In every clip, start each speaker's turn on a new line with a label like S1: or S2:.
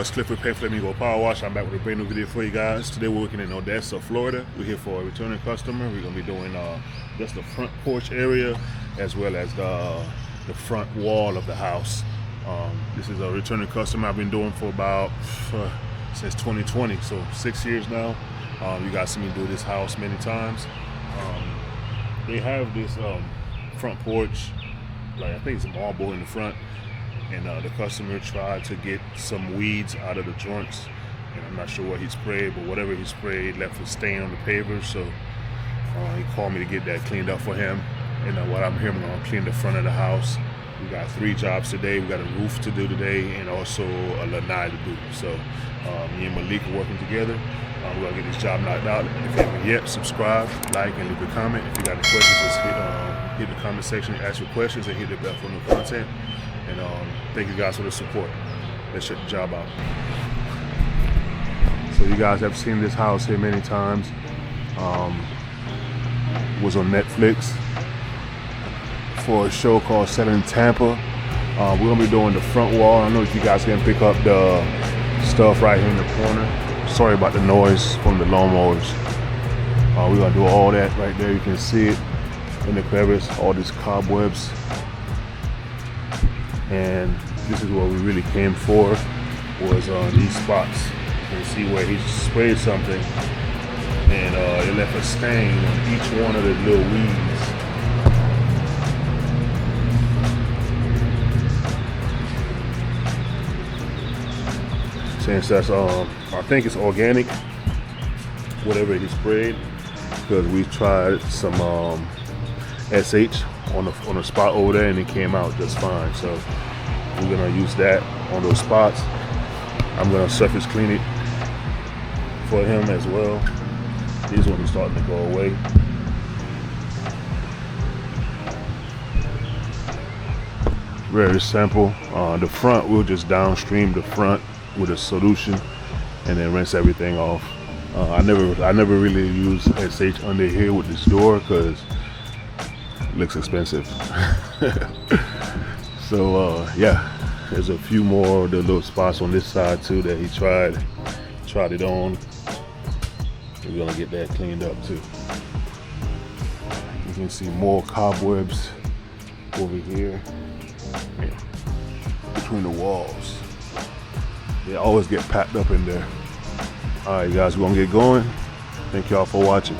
S1: It's Cliff with Flamingo Power Wash. I'm back with a brand new video for you guys. Today we're working in Odessa, Florida. We're here for a returning customer. We're gonna be doing just the front porch area as well as the front wall of the house. This is a returning customer I've been doing for about since 2020, so 6 years now. You guys see me do this house many times. They have this front porch, like I think it's marble in the front, and the customer tried to get some weeds out of the joints, and I'm not sure what he sprayed, but whatever he sprayed left a stain on the pavers. So he called me to get that cleaned up for him. And what I'm here, I'm gonna clean the front of the house. We got 3 jobs today. We got a roof to do today and also a lanai to do. So me and Malik are working together. We're gonna get this job knocked out. If you haven't yet, subscribe, like, and leave a comment. If you got any questions, just hit the comment section, ask your questions, and hit the bell for new content. And thank you guys for the support. Let's check the job out. So you guys have seen this house here many times. Was on Netflix for a show called Set in Tampa. We're gonna be doing the front wall. I don't know if you guys can pick up the stuff right here in the corner. Sorry about the noise from the lawnmowers. We're gonna do all that right there. You can see it in the crevice, all these cobwebs. And this is what we really came for, was these spots. You can see where he sprayed something and it left a stain on each one of the little weeds. Since that's I think it's organic, whatever he sprayed, because we tried some SH on the spot over there and it came out just fine. So we're gonna use that on those spots. I'm gonna surface clean it for him as well. These ones are starting to go away. Very simple. The front, we'll just downstream the front with a solution and then rinse everything off. I never really use SH under here with this door because it looks expensive. So yeah, there's a few more of the little spots on this side too that he tried it on. We're gonna get that cleaned up too. You can see more cobwebs over here, yeah, between the walls. They always get packed up in there. All right, guys, we're gonna get going. Thank y'all for watching.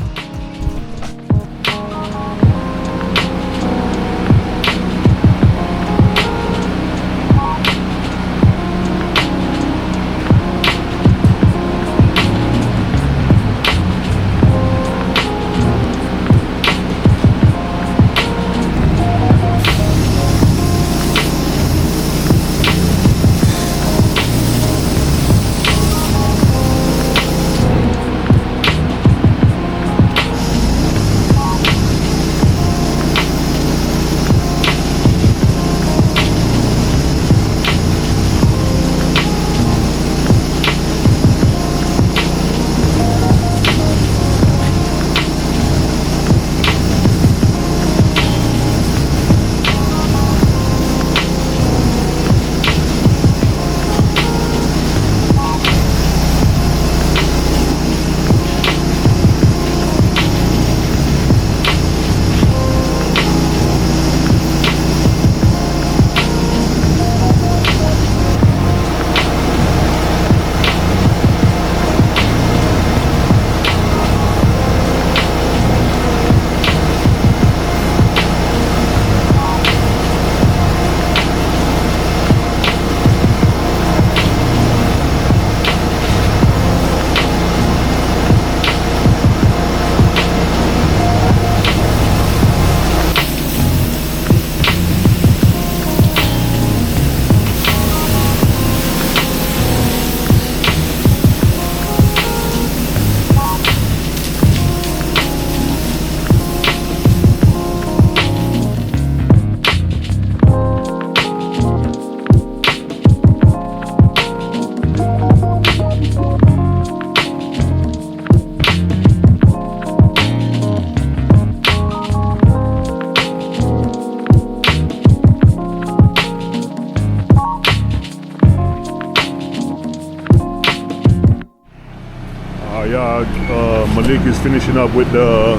S1: Malik is finishing up with the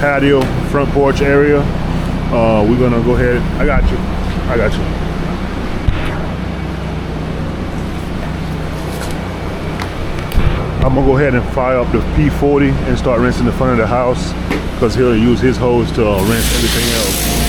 S1: patio, front porch area. We're gonna go ahead. I got you. I'm gonna go ahead and fire up the P40 and start rinsing the front of the house, because he'll use his hose to rinse everything else.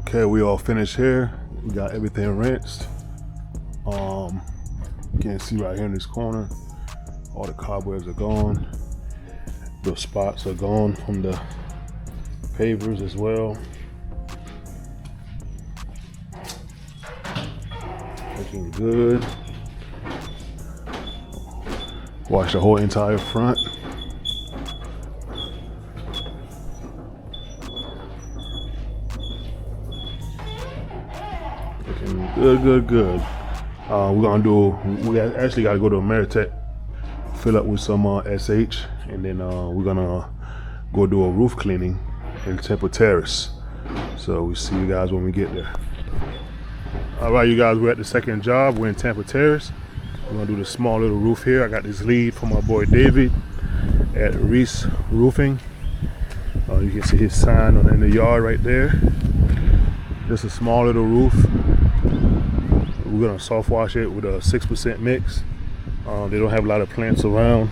S1: Okay, we all finished here. We got everything rinsed. You can see right here in this corner, all the cobwebs are gone. The spots are gone from the pavers as well. Looking good. Wash the whole entire front. Good. We actually got to go to Ameritech, fill up with some SH, and then we're gonna go do a roof cleaning in Tampa Terrace. So we'll see you guys when we get there. All right, you guys, we're at the second job. We're in Tampa Terrace. We're gonna do the small little roof here. I got this lead from my boy David at Reese Roofing. You can see his sign in the yard right there. Just a small little roof. We're gonna soft wash it with a 6% mix. They don't have a lot of plants around,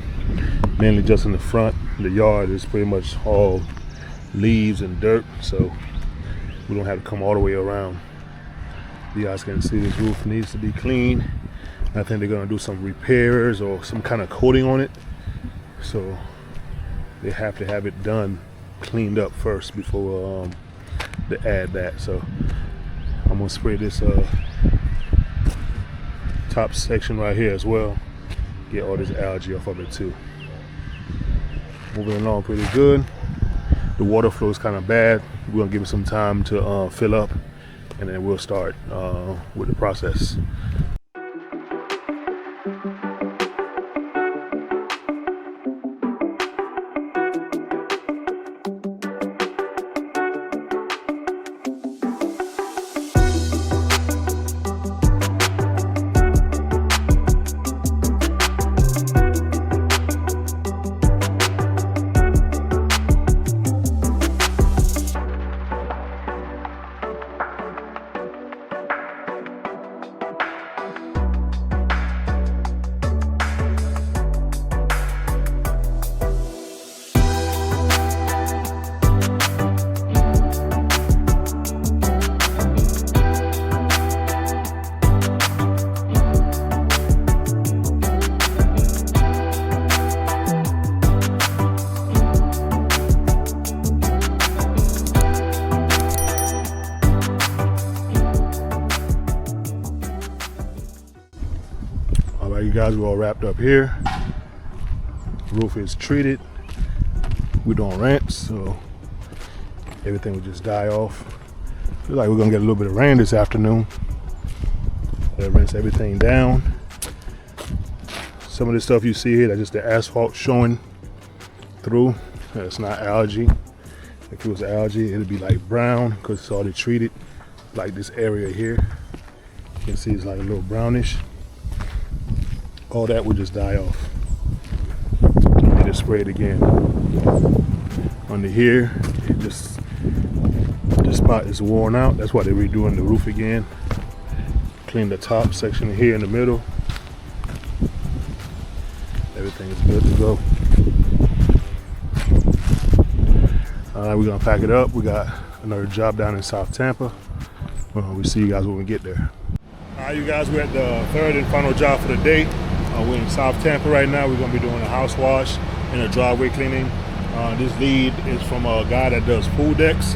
S1: mainly just in the front. The yard is pretty much all leaves and dirt, so we don't have to come all the way around. You guys can see this roof needs to be clean. I think they're gonna do some repairs or some kind of coating on it, so they have to have it done, cleaned up first before they add that. So I'm gonna spray this top section right here as well, get all this algae off of it too. Moving along pretty good. The water flow is kind of bad. We're gonna give it some time to fill up, and then we'll start with the process. You guys, we're all wrapped up here. Roof is treated. We don't rinse, so everything will just die off. Feel like we're gonna get a little bit of rain this afternoon. Gotta rinse everything down. Some of the stuff you see here, that's just the asphalt showing through. It's not algae. If it was algae, it'd be like brown because it's already treated. Like this area here, you can see it's like a little brownish. All that would just die off. Get it sprayed again. Under here, this spot is worn out. That's why they're redoing the roof again. clean the top section here in the middle. Everything is good to go. Alright, we're gonna pack it up. We got another job down in South Tampa. We'll see you guys when we get there. Alright, you guys, we're at the third and final job for the day. We're in South Tampa right now. We're gonna be doing a house wash and a driveway cleaning. This lead is from a guy that does pool decks.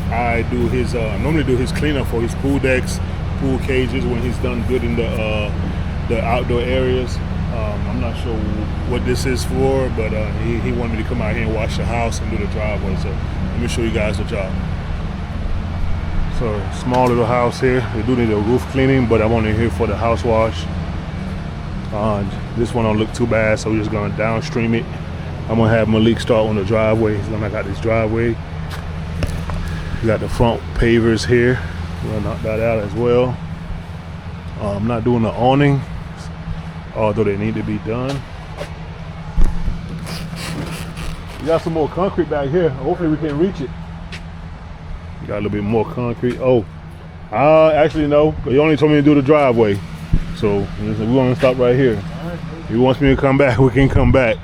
S1: I do his normally do his cleanup for his pool decks, pool cages when he's done good in the outdoor areas. I'm not sure what this is for, but he wanted me to come out here and wash the house and do the driveway. So let me show you guys the job. So small little house here. We do need a roof cleaning, but I'm only here for the house wash. This one don't look too bad, so we're just gonna downstream it. I'm gonna have Malik start on the driveway. He's gonna knock out this driveway. We got the front pavers here. We're gonna knock that out as well. I'm not doing the awning, although they need to be done. We got some more concrete back here. Hopefully we can reach it. Got a little bit more concrete. Oh, actually no. He only told me to do the driveway. So we're gonna stop right here. If he wants me to come back, we can come back.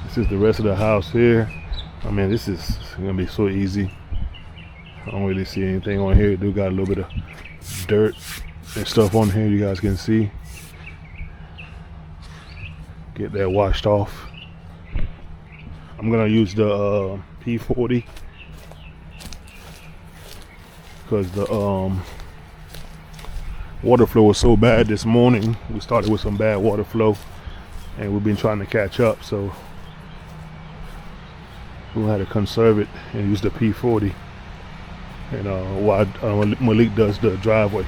S1: This is the rest of the house here. I mean, this is gonna be so easy. I don't really see anything on here. Do got a little bit of dirt and stuff on here you guys can see. Get that washed off. I'm gonna use the P40 because the water flow was so bad this morning. We started with some bad water flow and we've been trying to catch up, so we'll have to conserve it and use the P40 and while Malik does the driveway.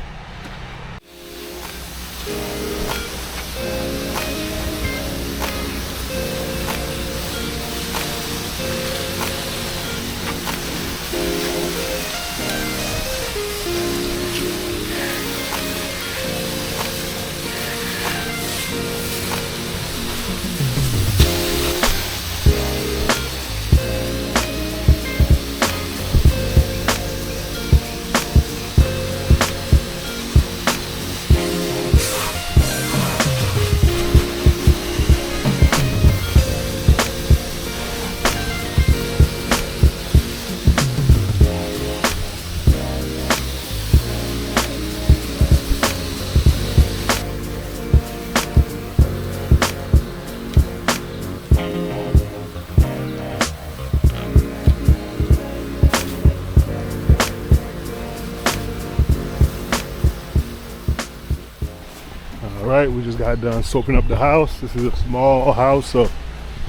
S1: Alright, we just got done soaping up the house. This is a small house, so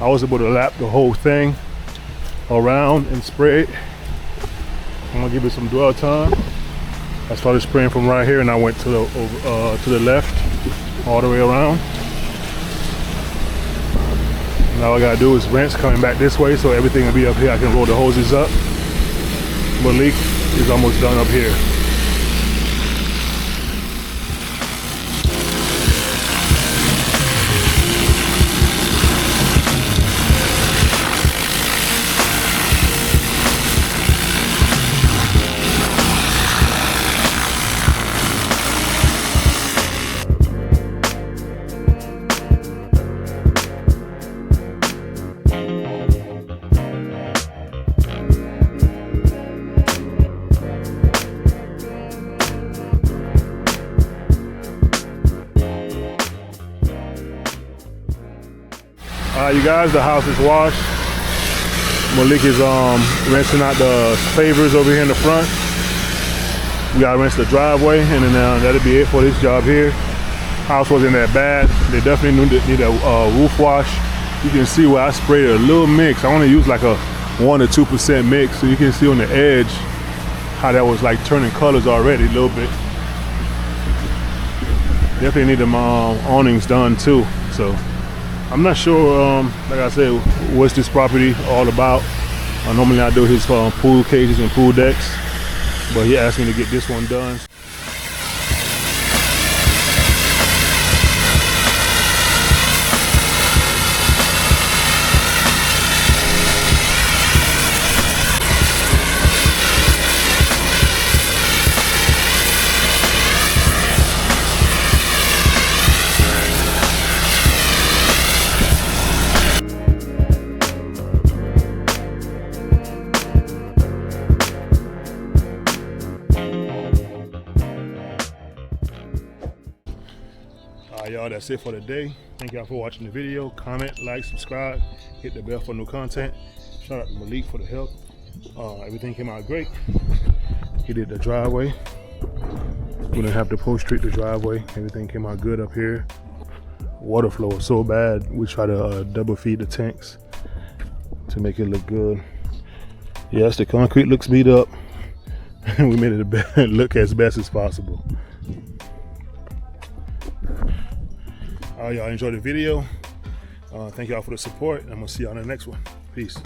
S1: I was able to lap the whole thing around and spray it. I'm gonna give it some dwell time. I started spraying from right here and I went to the left all the way around. Now all I gotta do is rinse coming back this way, so everything will be up here. I can roll the hoses up. Malik is almost done up here. You guys, the house is washed. Malik is rinsing out the pavers over here in the front. We gotta rinse the driveway, and then that'll be it for this job here. House wasn't that bad. They definitely need a roof wash. You can see where I sprayed a little mix. I only used like a 1 or 2% mix, so you can see on the edge how that was like turning colors already a little bit. Definitely need them awnings done too. So I'm not sure, like I said, what's this property all about. Normally I do his pool cages and pool decks, but he asked me to get this one done. All right, y'all, that's it for today. Thank y'all for watching the video. Comment, like, subscribe, hit the bell for new content. Shout out to Malik for the help. Everything came out great. He did the driveway. We didn't have to post treat the driveway. Everything came out good up here. Water flow was so bad, we try to double feed the tanks to make it look good. Yes, the concrete looks beat up. We made it look as best as possible. All right, y'all enjoy the video. Thank y'all for the support. I'm gonna see y'all in the next one. Peace.